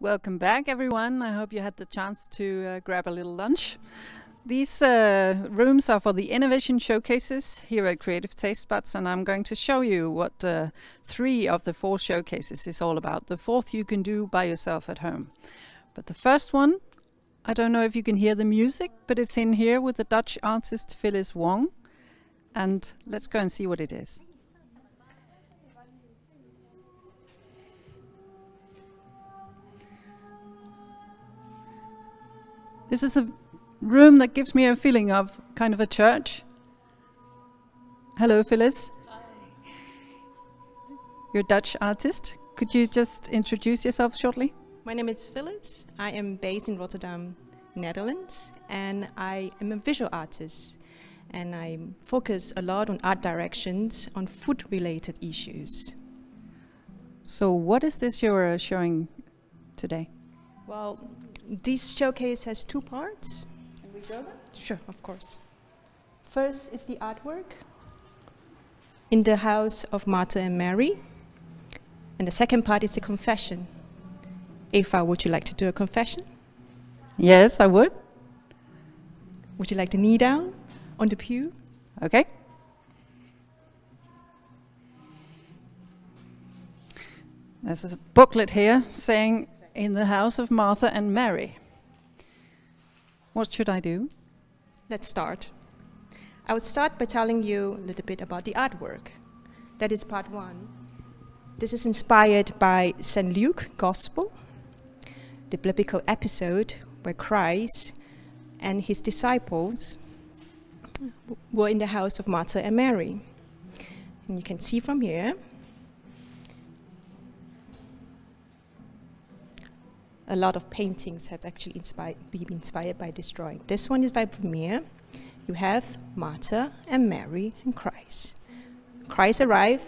Welcome back, everyone. I hope you had the chance to grab a little lunch. These rooms are for the innovation showcases here at Creative Tastebuds, and I'm going to show you what 3 of the 4 showcases is all about. The 4th you can do by yourself at home. But the first one, I don't know if you can hear the music, but it's in here with the Dutch artist Wang. And let's go and see what it is. This is a room that gives me a feeling of kind of a church. Hello, Phyllis. Hi. You're a Dutch artist. Could you just introduce yourself shortly? My name is Phyllis. I am based in Rotterdam, Netherlands, and I am a visual artist. And I focus a lot on art directions, on food-related issues. So what is this you're showing today? Well, this showcase has 2 parts. Can we go there? Sure, of course. First is the artwork in the house of Martha and Mary. And the second part is the confession. Eva, would you like to do a confession? Yes, I would. Would you like to kneel down on the pew? Okay. There's a booklet here saying, in the house of Martha and Mary. What should I do? Let's start. I would start by telling you a little bit about the artwork. That is part 1. This is inspired by St. Luke Gospel, the biblical episode where Christ and his disciples were in the house of Martha and Mary. And you can see from here, a lot of paintings have actually been inspired by this drawing. This one is by Vermeer. You have Martha and Mary and Christ. Christ arrived,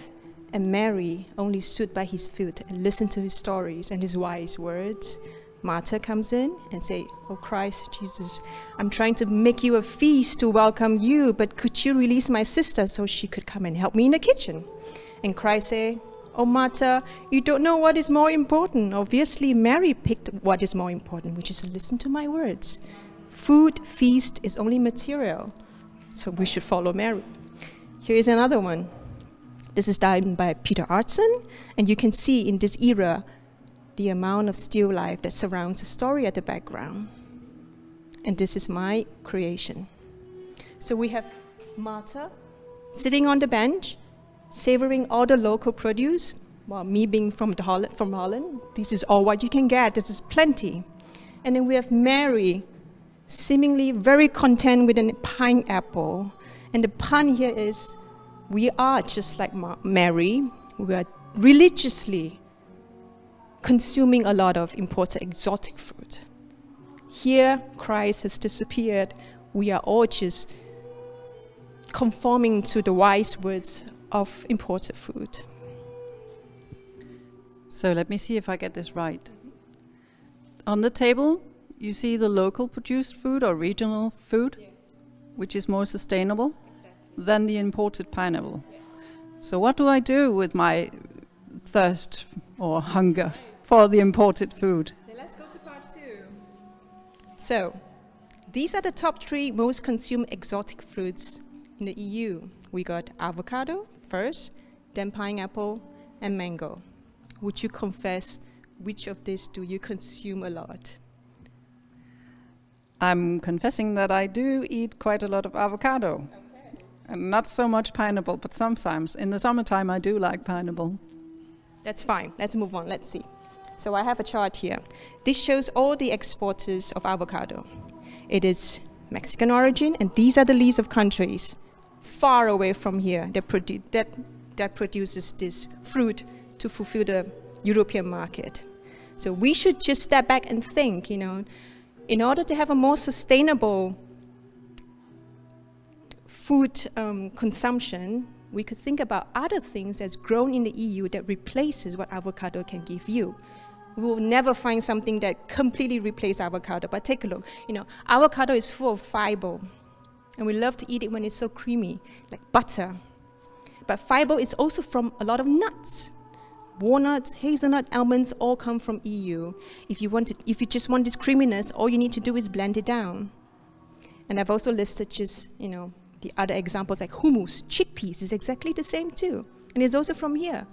and Mary only stood by his feet and listened to his stories and his wise words. Martha comes in and say, "Oh Christ, Jesus, I'm trying to make you a feast to welcome you, but could you release my sister so she could come and help me in the kitchen?" And Christ say, "Oh Martha, you don't know what is more important. Obviously Mary picked what is more important, which is to listen to my words. Food, feast is only material, so we should follow Mary." Here is another one. This is done by Peter Artson, and you can see in this era the amount of still life that surrounds the story at the background. And this is my creation. So we have Martha sitting on the bench, savoring all the local produce. Well, me being from Holland, this is all what you can get. This is plenty. And then we have Mary, seemingly very content with a pineapple. And the pun here is, we are just like Mary. We are religiously consuming a lot of imported exotic fruit. Here, Christ has disappeared. We are all just conforming to the wise words of imported food. So let me see if I get this right. On the table, you see the local produced food or regional food, Yes. which is more sustainable than the imported pineapple. Yes. So what do I do with my thirst or hunger for the imported food? Then let's go to part 2. So, these are the top 3 most consumed exotic fruits in the EU. We got avocado first, then pineapple and mango. Would you confess which of these do you consume a lot? I'm confessing that I do eat quite a lot of avocado. Okay. And not so much pineapple, but sometimes. In the summertime I do like pineapple. That's fine. Let's move on. Let's see. So I have a chart here. This shows all the exporters of avocado. It is Mexican origin, and these are the list of countries far away from here that produces this fruit to fulfill the European market. So we should just step back and think, in order to have a more sustainable food consumption, we could think about other things that's grown in the EU that replaces what avocado can give you. We will never find something that completely replaces avocado, but take a look. Avocado is full of fiber, and we love to eat it when it's so creamy, like butter. But fiber is also from a lot of nuts. Walnuts, hazelnut, almonds all come from EU. If you just want this creaminess, all you need to do is blend it down. And I've also listed just, the other examples like hummus, chickpeas is exactly the same too. And it's also from here.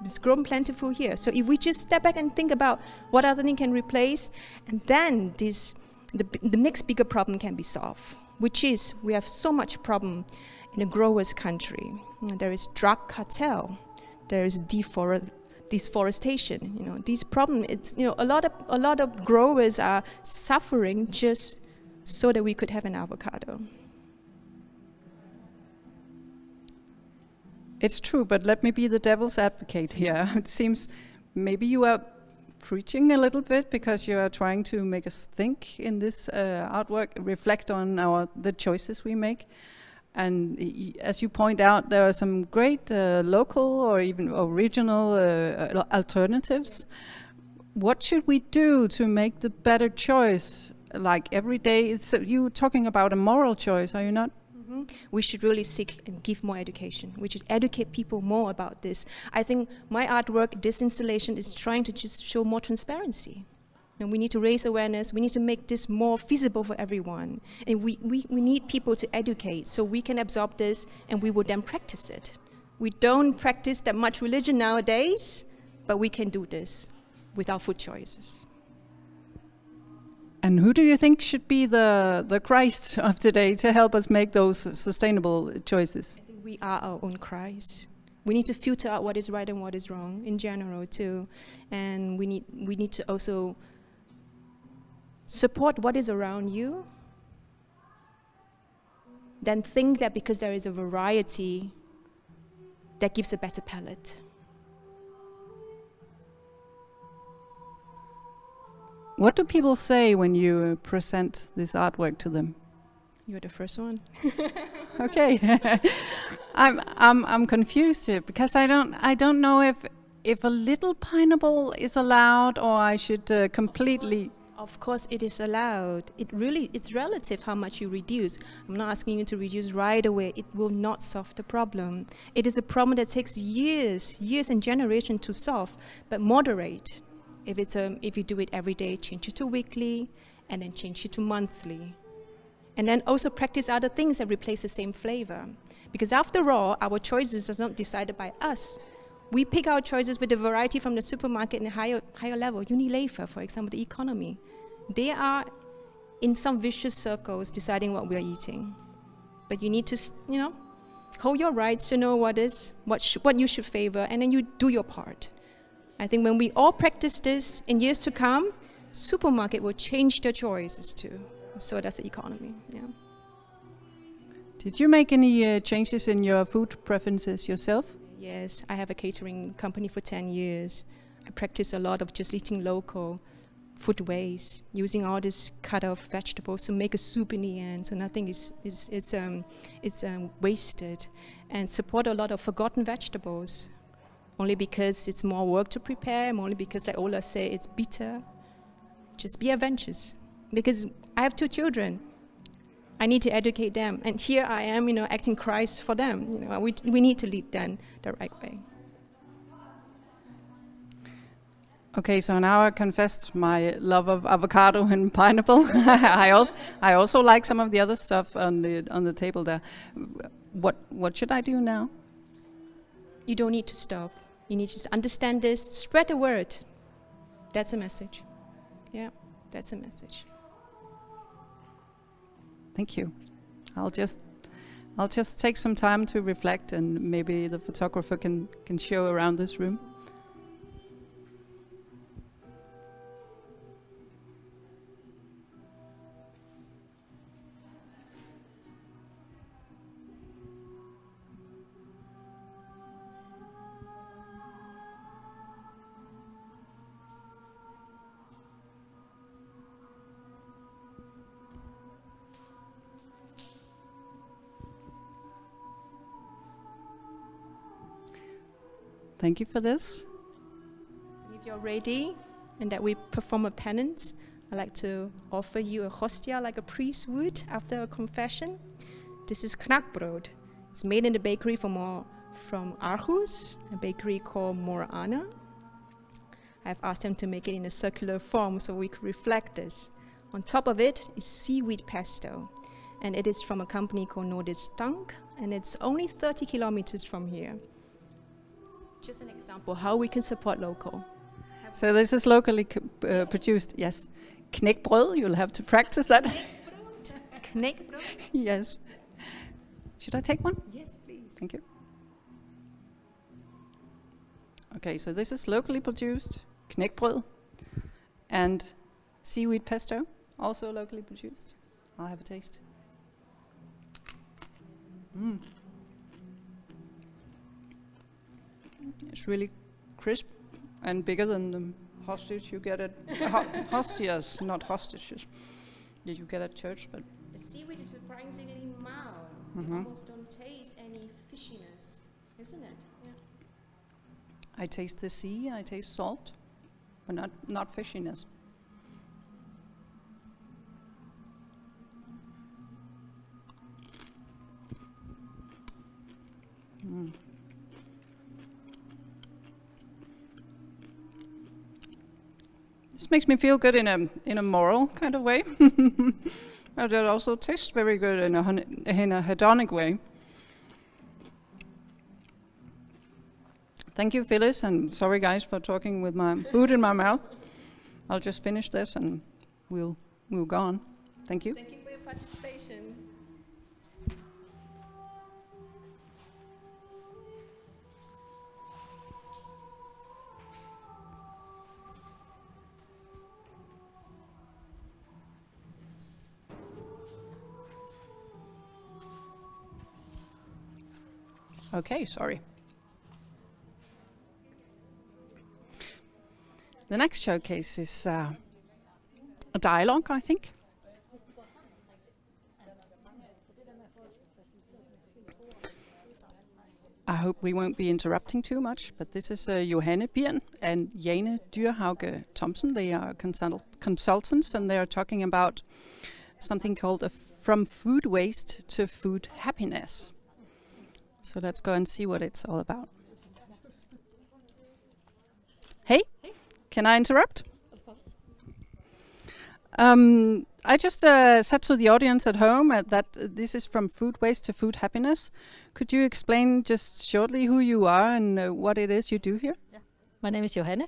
It's grown plentiful here. So if we just step back and think about what other thing can replace, and then the next bigger problem can be solved, which is we have so much problem in the growers' country. There is drug cartel, there is deforestation. These problems. It's a lot of growers are suffering just so that we could have an avocado. It's true, but let me be the devil's advocate here. It seems maybe you are preaching a little bit because you are trying to make us think in this artwork, reflect on the choices we make. And as you point out, there are some great local or even regional alternatives. What should we do to make the better choice? Like every day, you're talking about a moral choice, are you not? We should really seek and give more education. We should educate people more about this. I think my artwork, this installation, is trying to just show more transparency. We need to raise awareness. We need to make this more feasible for everyone. And we need people to educate so we can absorb this and we will then practice it. We don't practice that much religion nowadays, but we can do this with our food choices. And who do you think should be the Christ of today to help us make those sustainable choices? I think we are our own Christ. We need to filter out what is right and what is wrong in general too. And we need to also support what is around you. Then think that because there is a variety, that gives a better palette. What do people say when you present this artwork to them? You're the first one. Okay, I'm confused here because I don't know if a little pineapple is allowed or I should completely. Of course, it is allowed. It's relative how much you reduce. I'm not asking you to reduce right away. It will not solve the problem. It is a problem that takes years and generations to solve, but moderate. If you do it every day, change it to weekly, and then change it to monthly. And then also practice other things that replace the same flavor. Because after all, our choices are not decided by us. We pick our choices with the variety from the supermarket in a higher level. Unilever, for example, the economy. They are in some vicious circles deciding what we are eating. But you need to, hold your rights to know what you should favor, and then you do your part. I think when we all practice this in years to come, supermarket will change their choices too. So does the economy. Yeah. Did you make any changes in your food preferences yourself? Yes, I have a catering company for 10 years. I practice a lot of just eating local, food waste, using all this cut-off vegetables to make a soup in the end, so nothing is wasted, and support a lot of forgotten vegetables. Only because it's more work to prepare, only because, like Ola say, it's bitter. Just be adventurous. Because I have 2 children. I need to educate them. And here I am, acting Christ for them. We need to lead them the right way. Okay, so now I confessed my love of avocado and pineapple. I also like some of the other stuff on the table there. What should I do now? You don't need to stop. You need to just understand this, spread the word. That's a message. Yeah, that's a message. Thank you. I'll just take some time to reflect, and maybe the photographer can show around this room. Thank you for this. If you're ready and that we perform a penance, I'd like to offer you a hostia like a priest would after a confession. This is knakbrod. It's made in the bakery from Aarhus, a bakery called Morana. I've asked them to make it in a circular form so we could reflect this. On top of it is seaweed pesto, and it is from a company called Nordisk Stank, and it's only 30 kilometers from here. Just an example how we can support local. So this is locally produced, yes. Knækbrød, you'll have to practice that. Knækbrød? Yes. Should I take one? Yes, please. Thank you. Okay, so this is locally produced knækbrød and seaweed pesto, also locally produced. I'll have a taste. It's really crisp and bigger than the hostage you get at hostias, not hostages, that you get at church. But the seaweed is surprisingly mild. You almost don't taste any fishiness, isn't it? Yeah. I taste the sea, I taste salt, but not fishiness. This makes me feel good in a moral kind of way, but it also tastes very good in a hedonic way. Thank you, Phyllis, and sorry guys for talking with my food in my mouth. I'll just finish this and we'll go on. Thank you. Thank you for your participation. Okay, sorry. The next showcase is a dialogue, I think. I hope we won't be interrupting too much, but this is Johanne Birn and Jane Dyrhauge Thomsen. They are consultants, and they are talking about something called From Food Waste to Food Happiness. So let's go and see what it's all about. Hey, can I interrupt? Of course. I just said to the audience at home that this is From Food Waste to Food Happiness. Could you explain just shortly who you are and what it is you do here? Yeah. My name is Johanne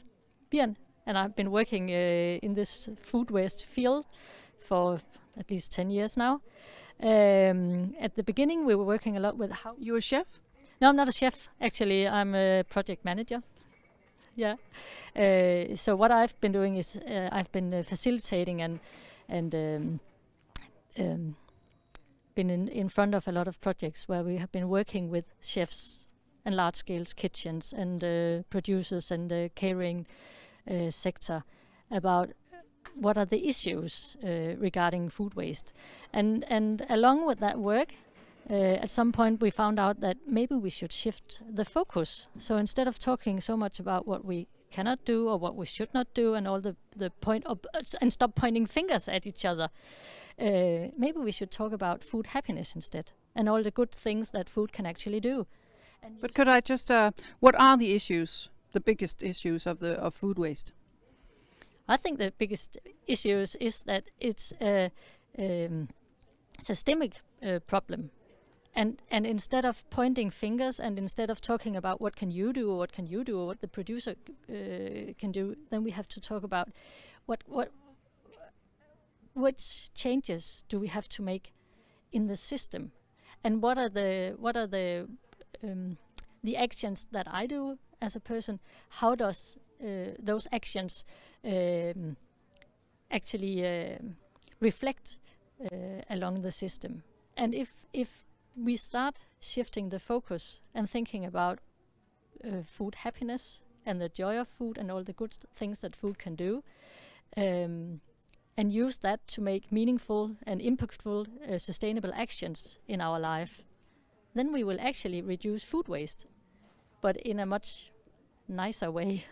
Birn, and I've been working in this food waste field for at least 10 years now. At the beginning, we were working a lot with how... You a chef? No, I'm not a chef. Actually, I'm a project manager. Yeah. So what I've been doing is I've been facilitating and been in front of a lot of projects where we have been working with chefs and large-scale kitchens and producers and the catering sector about what are the issues regarding food waste. And along with that work, at some point we found out that maybe we should shift the focus. So instead of talking so much about what we cannot do or what we should not do and all the point of, and stop pointing fingers at each other, maybe we should talk about food happiness instead and all the good things that food can actually do. But could I just, what are the issues, the biggest issues of food waste? I think the biggest issues is that it's a systemic problem. And instead of pointing fingers and instead of talking about what can you do or what can you do or what the producer can do, then we have to talk about which changes do we have to make in the system, and what are the actions that I do as a person. How does those actions actually reflect along the system? And if we start shifting the focus and thinking about food happiness and the joy of food and all the good things that food can do, and use that to make meaningful and impactful sustainable actions in our life, then we will actually reduce food waste, but in a much nicer way.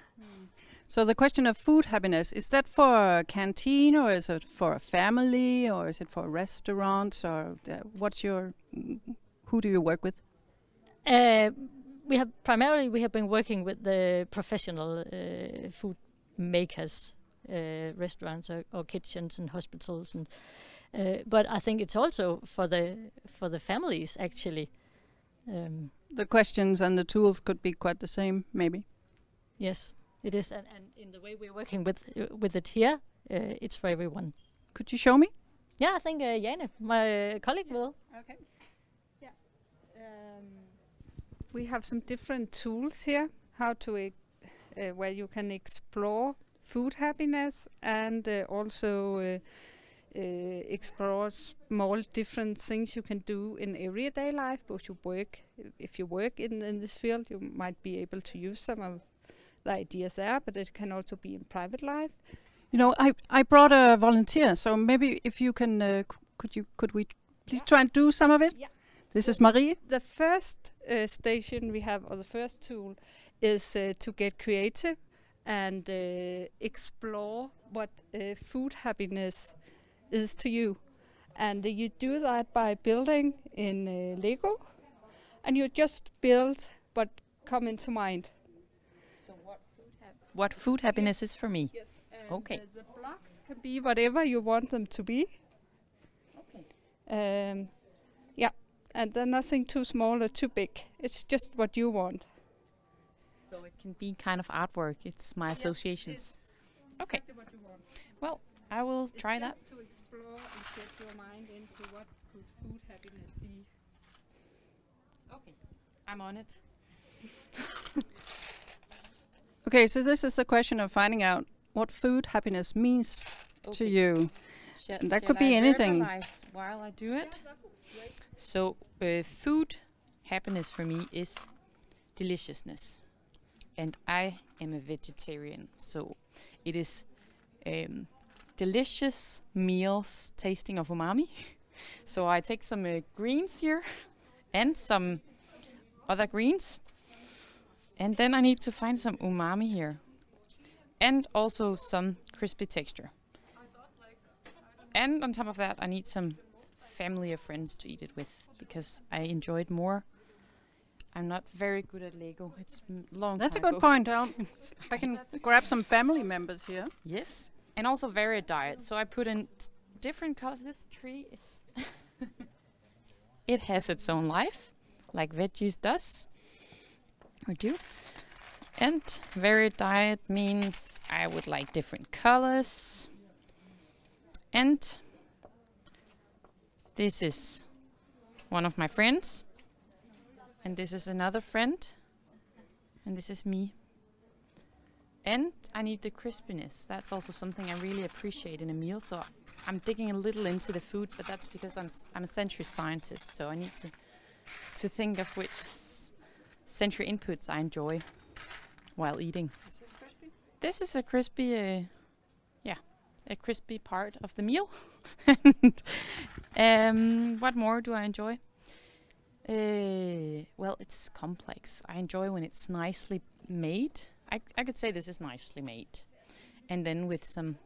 So the question of food happiness, is that for a canteen or is it for a family or is it for restaurants or who do you work with? We have been working with the professional food makers, restaurants or kitchens and hospitals, and but I think it's also for the families actually. The questions and the tools could be quite the same, maybe. Yes, it is, and in the way we're working with it here, it's for everyone. Could you show me? Yeah, I think Jane, my colleague, will. Okay. Yeah. We have some different tools here, how to where you can explore food happiness and also explore small different things you can do in everyday life. Both you work, if you work in this field, you might be able to use some of the ideas there, but it can also be in private life. You know, I brought a volunteer, so maybe if you can, could we please try and do some of it? Yeah. This is Marie. The first station we have, or the first tool, is to get creative and explore what food happiness is to you. And you do that by building in Lego, and you just build what come into mind. So what food happiness is for me? Yes. Okay. The blocks can be whatever you want them to be. Okay. Yeah, and they're nothing too small or too big. It's just what you want. So it can be kind of artwork. It's my associations. It's Okay. exactly what you want. Well, I will try that. Just to explore and set your mind into what could food happiness be. Okay. I'm on it. Okay, so this is the question of finding out what food happiness means to you. And that could be anything. While I do it. So food happiness for me is deliciousness. And I am a vegetarian, so it is delicious meals tasting of umami. So I take some greens here and some other greens. And then I need to find some umami here. And also some crispy texture. And on top of that, I need some family or friends to eat it with, because I enjoy it more. I'm not very good at Lego. It's long. That's a time good ago. point. I can grab some family members here. Yes, and also varied diet. So I put in different colors. This tree is it has its own life, like veggies does or do. And varied diet means I would like different colors. And this is one of my friends. And this is another friend. And this is me. And I need the crispiness. That's also something I really appreciate in a meal. So I'm digging a little into the food, but that's because I'm a sensory scientist. So I need to think of which sensory inputs I enjoy while eating. Is this crispy? This is a crispy, a crispy part of the meal. And what more do I enjoy? Well, it's complex. I enjoy when it's nicely made. I could say this is nicely made. And then with some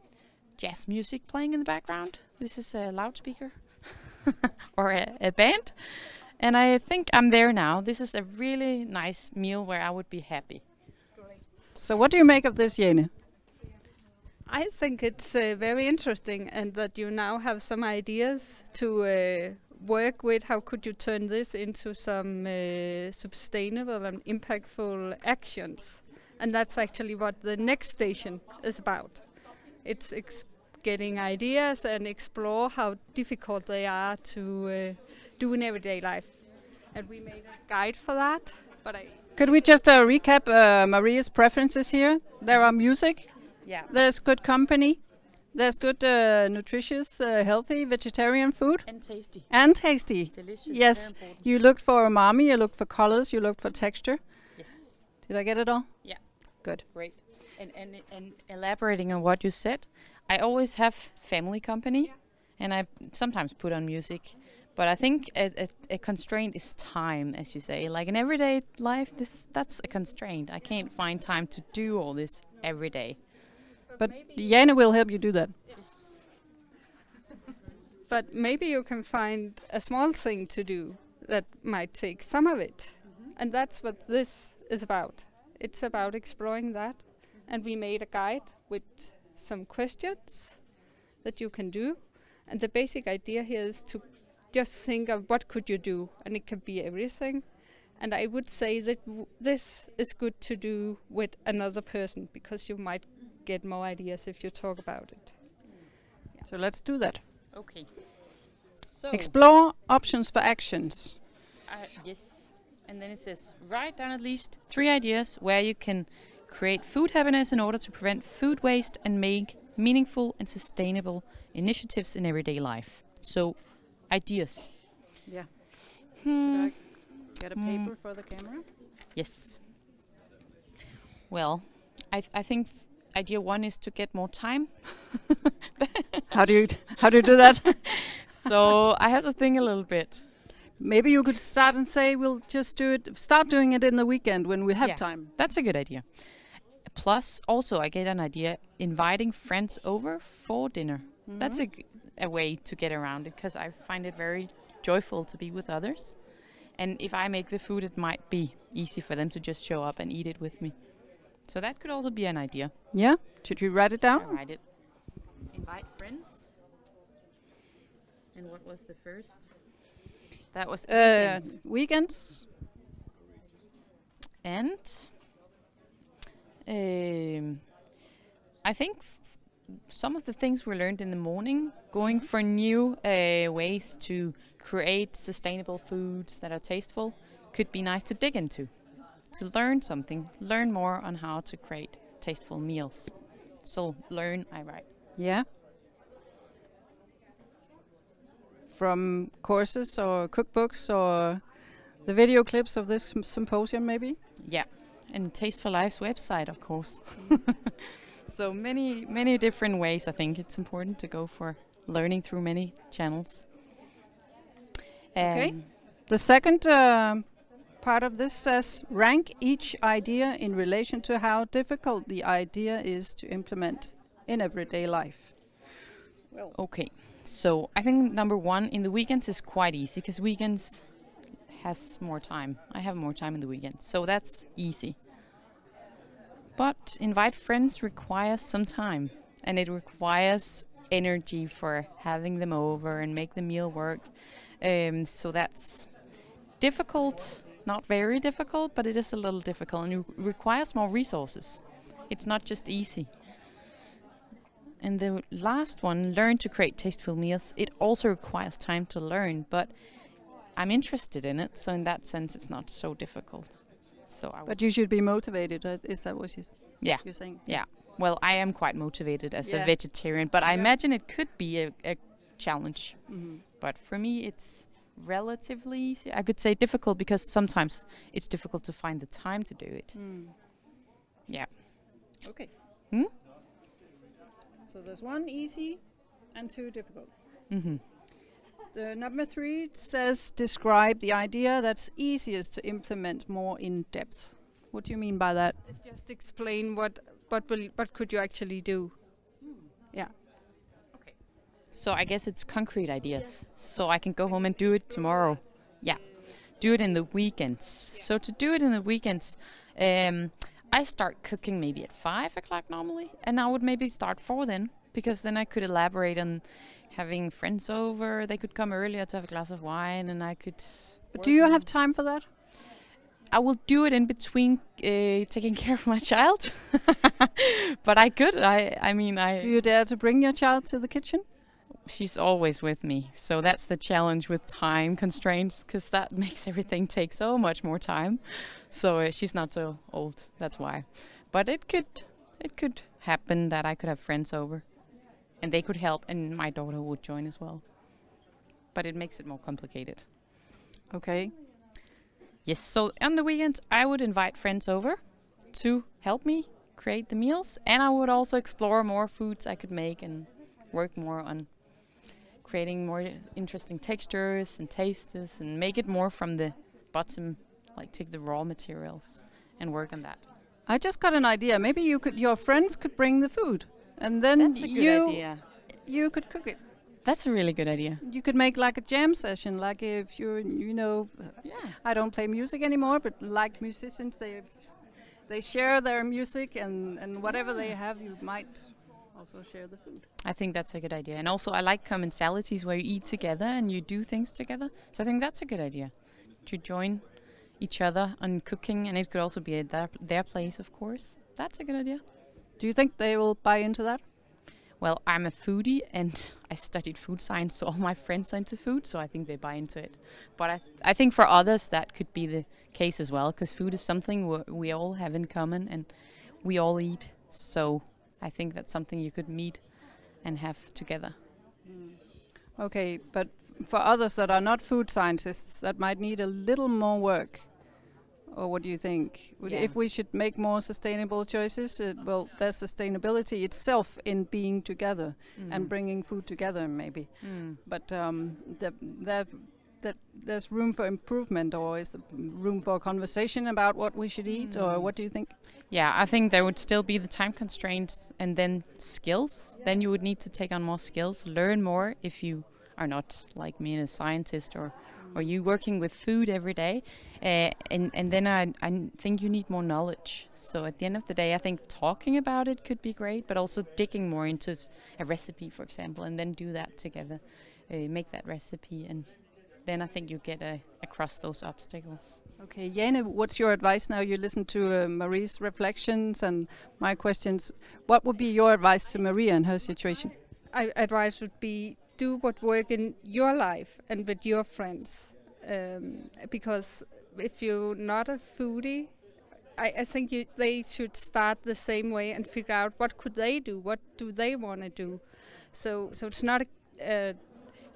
jazz music playing in the background. This is a loudspeaker or a band. And I think I'm there now. This is a really nice meal where I would be happy. So what do you make of this, Jane? I think it's very interesting, and that you now have some ideas to work with. How could you turn this into some sustainable and impactful actions? And that's actually what the next station is about. It's getting ideas and explore how difficult they are to do in everyday life. And we made a guide for that. But Could we just recap Maria's preferences here? There are music. Yeah. There's good company. There's good nutritious, healthy vegetarian food. And tasty. And tasty. Delicious. Yes. Very important. You looked for umami, you looked for colors, you looked for texture. Yes. Did I get it all? Yeah. Good. Great. And elaborating on what you said, I always have family company, and I sometimes put on music. But I think a constraint is time, as you say. Like in everyday life, that's a constraint. I can't find time to do all this every day. But Jane will help you do that. But maybe you can find a small thing to do that might take some of it. And that's what this is about. It's about exploring that and we made a guide with some questions that you can do. And the basic idea here is to just think of what could you do, and it can be everything. And I would say that this is good to do with another person, because you might get more ideas if you talk about it. So let's do that. Okay. So Explore options for actions. yes, and then it says write down at least 3 ideas where you can create food happiness in order to prevent food waste and make meaningful and sustainable initiatives in everyday life. So, ideas. Yeah. Hmm. Should I get a paper for the camera? Yes. Well, I think idea 1 is to get more time. How do you do that? So I have to think a little bit. Maybe you could start and say we'll just start doing it in the weekend when we have Yeah. time. That's a good idea. Plus, also, I get an idea inviting friends over for dinner. That's a way to get around it, because I find it very joyful to be with others. And if I make the food, it might be easy for them to just show up and eat it with me. So that could also be an idea. Yeah? Should you write it down? I write it. Invite friends. And what was the first? That was Weekends. And I think some of the things we learned in the morning, going for new ways to create sustainable foods that are tasteful, could be nice to dig into, to learn something, learn more on how to create tasteful meals. So learn, I write. Yeah. From courses or cookbooks or the video clips of this symposium, maybe? Yeah, and Taste for Life's website, of course. So many different ways. I think it's important to go for learning through many channels. Okay. The second part of this says rank each idea in relation to how difficult the idea is to implement in everyday life. Well, Okay, so I think number 1 in the weekends is quite easy, because weekends has more time. I have more time in the weekends, so that's easy. But invite friends requires some time, and it requires energy for having them over and make the meal work. So that's difficult, not very difficult, but it is a little difficult, and it requires more resources. It's not just easy. And the last one, learn to create tasteful meals. It also requires time to learn, but I'm interested in it, so in that sense, it's not so difficult. So but you should be motivated. Is that what you're saying? Yeah. Well, I am quite motivated as a Yeah. vegetarian, but I imagine it could be a challenge. Mm-hmm. But for me, it's relatively easy. I could say difficult because sometimes it's difficult to find the time to do it. Yeah. Okay. Hmm? So there's 1 easy and 2 difficult. Mm-hmm. The number 3 says describe the idea that's easiest to implement more in depth. What do you mean by that? Just explain what could you actually do. Yeah. So I guess it's concrete ideas. So I can go home and do it tomorrow. Yeah. Do it in the weekends. So to do it in the weekends, I start cooking maybe at 5 o'clock normally. And I would maybe start 4 then. Because then I could elaborate on having friends over. They could come earlier to have a glass of wine, and I could... But do you have time for that? I will do it in between taking care of my child. But I could. I mean, Do you dare to bring your child to the kitchen? she's always with me. So that's the challenge with time constraints, because that makes everything take so much more time. So she's not so old. That's why. But it could happen that I could have friends over, and they could help, and my daughter would join as well. But it makes it more complicated. Okay. Yes, so on the weekends, I would invite friends over to help me create the meals, and I would also explore more foods I could make and work more on creating more interesting textures and tastes and make it more from the bottom, like take the raw materials and work on that. I just got an idea. Maybe your friends could bring the food, and then That's a good idea. you could cook it. That's a really good idea. You could make like a jam session, like if I don't play music anymore, but like musicians, they share their music and whatever they have, you might also share the food. I think that's a good idea. And also I like commonalities where you eat together and you do things together. So I think that's a good idea, to join each other on cooking, and it could also be at their place, of course. That's a good idea. Do you think they will buy into that? Well, I'm a foodie and I studied food science, so all my friends are into food, so I think they buy into it. But I think for others that could be the case as well, because food is something we all have in common and we all eat. So I think that's something you could meet and have together. Okay, but for others that are not food scientists, that might need a little more work. Or what do you think? If we should make more sustainable choices, well, there's sustainability itself in being together and bringing food together, maybe. But there's room for improvement, or is there room for a conversation about what we should eat, or what do you think? Yeah, I think there would still be the time constraints and then skills. Then you would need to take on more skills, learn more if you are not like me, a scientist, or you working with food every day, and then I think you need more knowledge. So at the end of the day, I think talking about it could be great, but also digging more into a recipe, for example, and then do that together, make that recipe, and then I think you get across those obstacles. Okay, Jane, what's your advice now? You listened to Marie's reflections and my questions. What would be your advice to Maria in her situation? Advice would be, do what work in your life and with your friends, because if you're not a foodie, I think they should start the same way and figure out what could they do, what do they want to do. So it's not a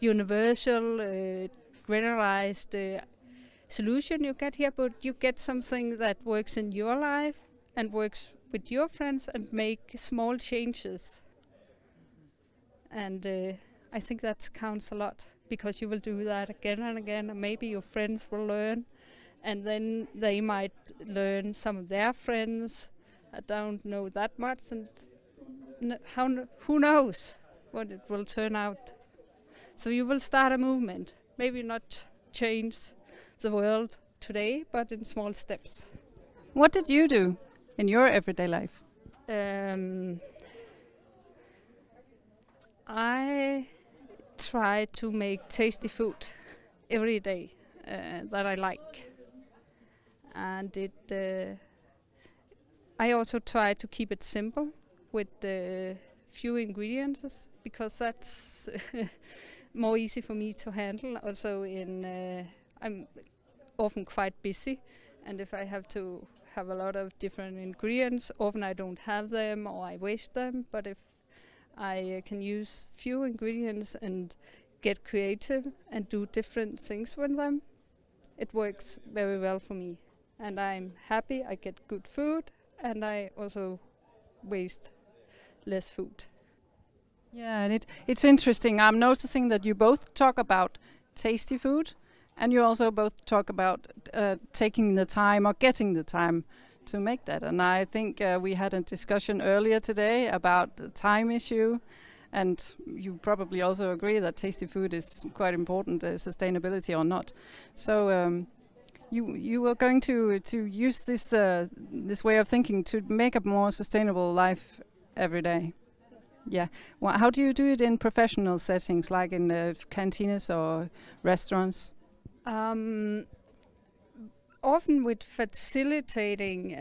universal, generalized solution you get here, but you get something that works in your life and works with your friends, and make small changes. And I think that counts a lot, because you will do that again and again, and maybe your friends will learn, and then they might learn some of their friends that don't know that much, and who knows what it will turn out. So you will start a movement, maybe not change the world today, but in small steps. What did you do in your everyday life? I try to make tasty food every day that I like, and I also try to keep it simple with few ingredients, because that's more easy for me to handle. Also, I'm often quite busy, and if I have to have a lot of different ingredients, often I don't have them or I waste them. But if I can use few ingredients and get creative and do different things with them, it works very well for me. And I'm happy, I get good food, and I also waste less food. Yeah, and it's interesting. I'm noticing that you both talk about tasty food, and you also both talk about taking the time or getting the time to make that. And I think we had a discussion earlier today about the time issue, and you probably also agree that tasty food is quite important, sustainability or not. So you were going to use this way of thinking to make a more sustainable life every day. Yeah. Well, how do you do it in professional settings, like in canteens or restaurants? Often with facilitating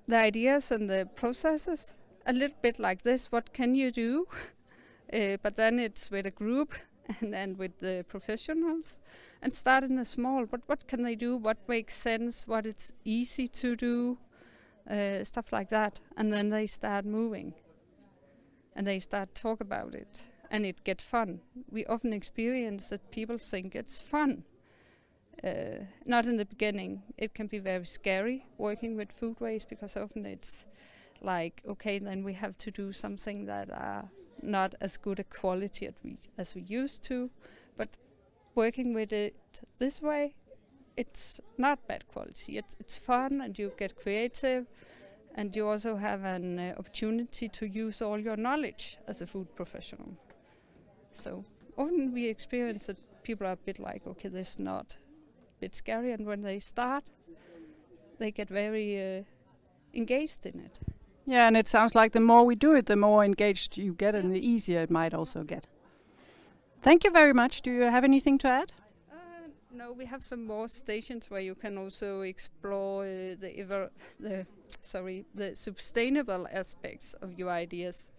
the ideas and the processes, a little bit like this, what can you do? But then it's with a group and with the professionals, and start in the small. What can they do? What makes sense? What it's easy to do? Stuff like that. And then they start moving. And they start talk about it, and it gets fun. We often experience that people think it's fun. Not in the beginning. It can be very scary working with food waste, because often it's like, okay, then we have to do something that are not as good a quality as we used to. But working with it this way, it's not bad quality. It's fun, and you get creative. And you also have an opportunity to use all your knowledge as a food professional. So often we experience that people are a bit like, okay, this is not a bit scary. And when they start, they get very engaged in it. Yeah, and it sounds like the more we do it, the more engaged you get, and the easier it might also get. Thank you very much. Do you have anything to add? No, we have some more stations where you can also explore the sustainable aspects of your ideas.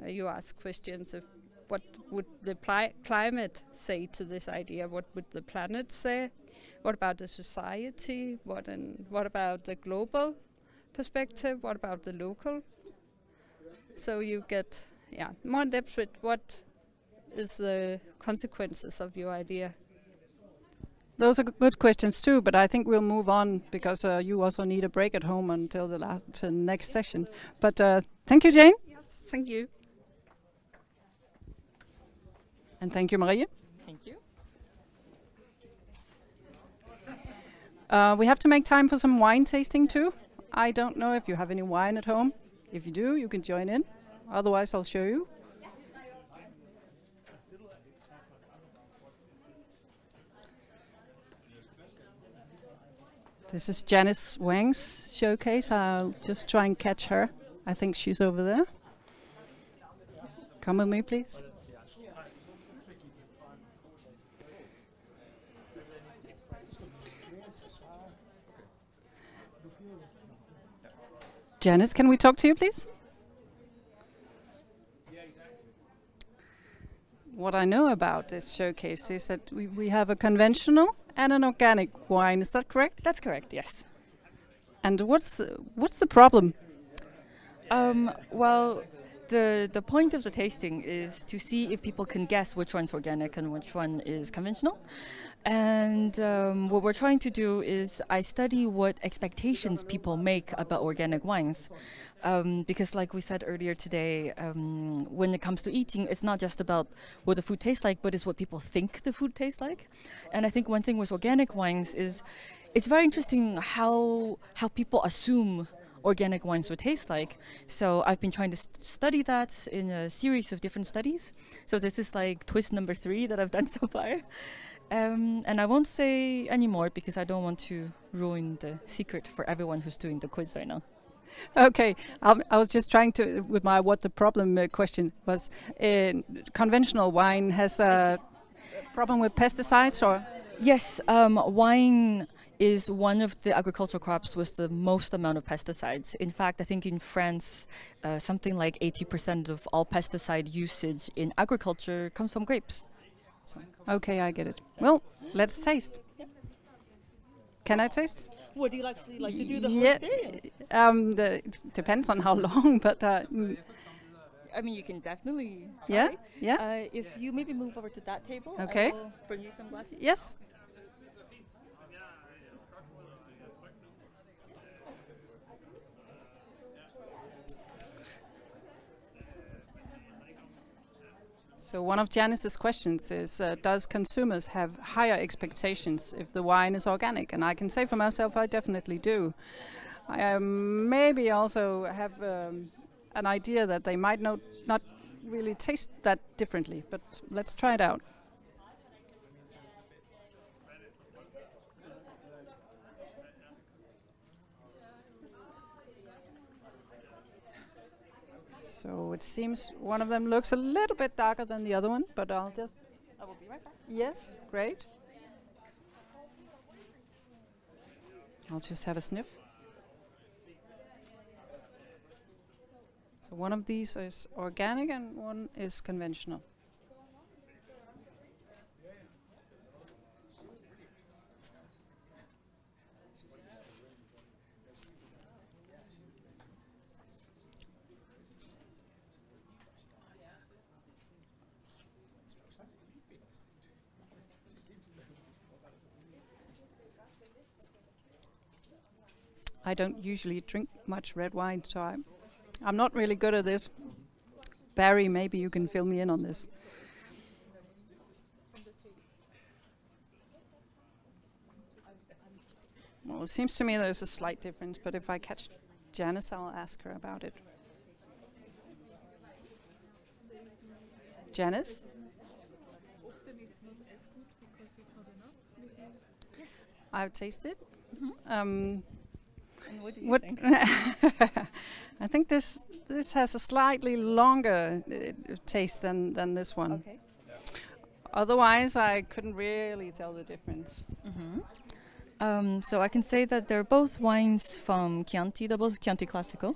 You ask questions of what would the climate say to this idea? What would the planet say? What about the society? What about the global perspective? What about the local? So you get more in depth with what is the consequences of your idea. Those are good questions too, but I think we'll move on because you also need a break at home until the next session. But thank you, Jane. Yes, thank you. And thank you, Marie. Thank you. We have to make time for some wine tasting too. I don't know if you have any wine at home. If you do, you can join in. Otherwise, I'll show you. This is Janice Wang's showcase. I'll just try and catch her. I think she's over there. Come with me, please. Janice, can we talk to you, please? What I know about this showcase is that we have a conventional and an organic wine. Is that correct? That's correct, yes. And what's the problem? Well, the point of the tasting is to see if people can guess which one's organic and which one is conventional. And what we're trying to do is I study what expectations people make about organic wines. Because like we said earlier today, when it comes to eating, it's not just about what the food tastes like, but it's what people think the food tastes like. And I think one thing with organic wines is it's very interesting how people assume organic wines would taste like. So I've been trying to study that in a series of different studies. So this is like twist number 3 that I've done so far. And I won't say any more because I don't want to ruin the secret for everyone who's doing the quiz right now. Okay, I was just trying to, with my what the problem question was, conventional wine has a problem with pesticides or? Yes, wine is one of the agricultural crops with the most amount of pesticides. In fact, I think in France, something like 80% of all pesticide usage in agriculture comes from grapes. So. Okay, I get it. Well, let's taste. Can I taste? Would you actually like to do the whole experience? Depends on how long, but... I mean, you can definitely try. Yeah, yeah. If you maybe move over to that table, okay. I will bring you some glasses. Yes. So one of Janice's questions is, does consumers have higher expectations if the wine is organic? And I can say for myself, I definitely do. I maybe also have an idea that they might not really taste that differently, but let's try it out. So it seems one of them looks a little bit darker than the other one, but I will be right back. Yes, great. I'll just have a sniff. So one of these is organic and one is conventional. I don't usually drink much red wine, so I'm not really good at this. Barry, maybe you can fill me in on this. Well, it seems to me there's a slight difference, but if I catch Janice, I'll ask her about it. Janice? I've tasted. And what do you What? think? I think this has a slightly longer taste than this one. Okay. Otherwise, I couldn't really tell the difference. So I can say that they're both wines from Chianti. They're both Chianti Classical.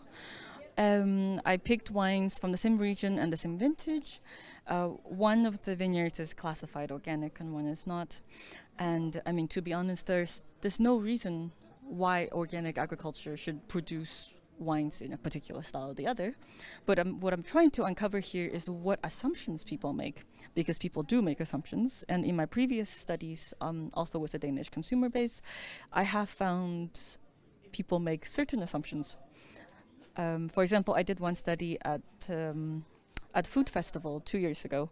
I picked wines from the same region and the same vintage. One of the vineyards is classified organic and one is not. And I mean, to be honest, there's no reason why organic agriculture should produce wines in a particular style or the other. But what I'm trying to uncover here is what assumptions people make, because people do make assumptions. And in my previous studies, also with the Danish consumer base, I have found people make certain assumptions. For example, I did one study at Food Festival 2 years ago,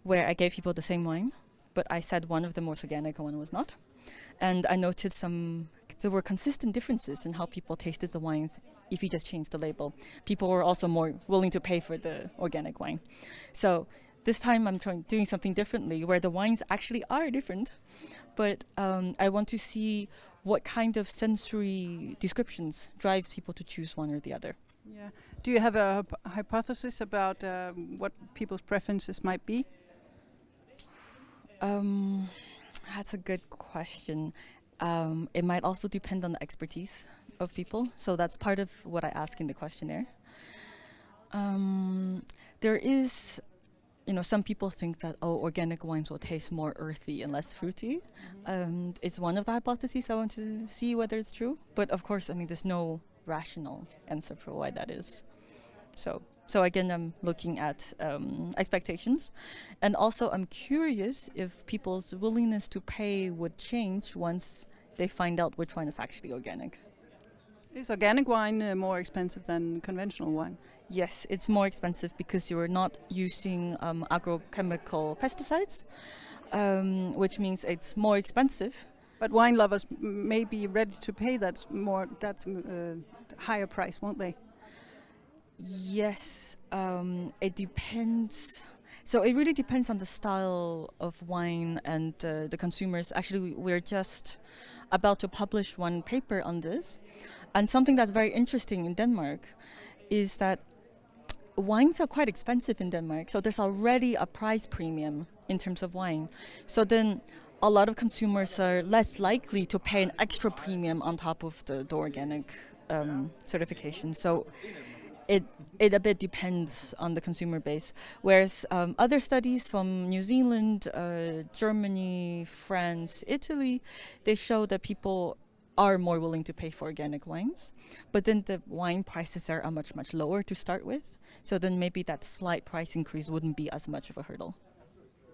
where I gave people the same wine, but I said one of them was organic and one was not. And I noted there were consistent differences in how people tasted the wines if you just changed the label. People were also more willing to pay for the organic wine. So this time I'm doing something differently, where the wines actually are different, but I want to see what kind of sensory descriptions drives people to choose one or the other. Yeah. Do you have a hypothesis about what people's preferences might be? That's a good question. It might also depend on the expertise of people. So that's part of what I ask in the questionnaire. There is, some people think that, organic wines will taste more earthy and less fruity. It's one of the hypotheses I want to see whether it's true. But of course, there's no rational answer for why that is. So again, I'm looking at expectations. And also I'm curious if people's willingness to pay would change once they find out which one is actually organic. Is organic wine more expensive than conventional wine? Yes, it's more expensive because you are not using agrochemical pesticides, which means it's more expensive. But wine lovers may be ready to pay that higher price, won't they? Yes, it depends. So it really depends on the style of wine and the consumers. Actually, we're just about to publish one paper on this. And something that's very interesting in Denmark is that wines are quite expensive in Denmark. So there's already a price premium in terms of wine. So then a lot of consumers are less likely to pay an extra premium on top of the organic certification. So it a bit depends on the consumer base. Whereas other studies from New Zealand, Germany, France, Italy, they show that people are more willing to pay for organic wines. But then the wine prices are much, much lower to start with. So then maybe that slight price increase wouldn't be as much of a hurdle.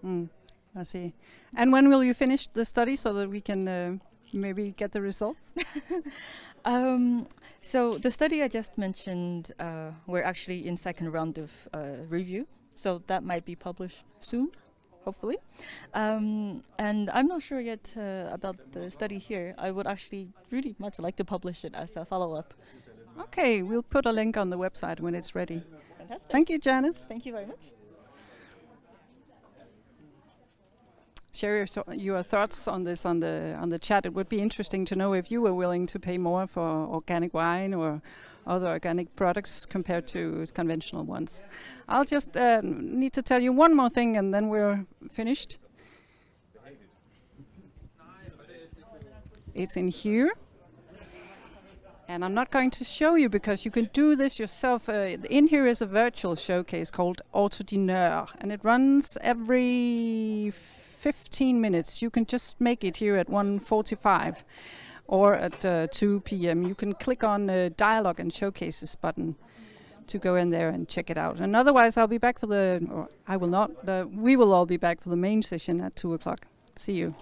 I see. And when will you finish the study so that we can maybe get the results? So the study I just mentioned, we're actually in second round of review. So that might be published soon, hopefully. And I'm not sure yet about the study here. I would actually really much like to publish it as a follow-up. Okay, we'll put a link on the website when it's ready. Fantastic. Thank you, Janice. Thank you very much. Share your thoughts on this on the chat. It would be interesting to know if you were willing to pay more for organic wine or other organic products compared to conventional ones. I'll just need to tell you one more thing and then we're finished. It's in here. And I'm not going to show you because you can do this yourself. In here is a virtual showcase called Autodineur, and it runs every 15 minutes. You can just make it here at 1:45 or at 2 p.m. You can click on the Dialogue and Showcases button to go in there and check it out. And otherwise, I'll be back for we will all be back for the main session at 2 o'clock. See you.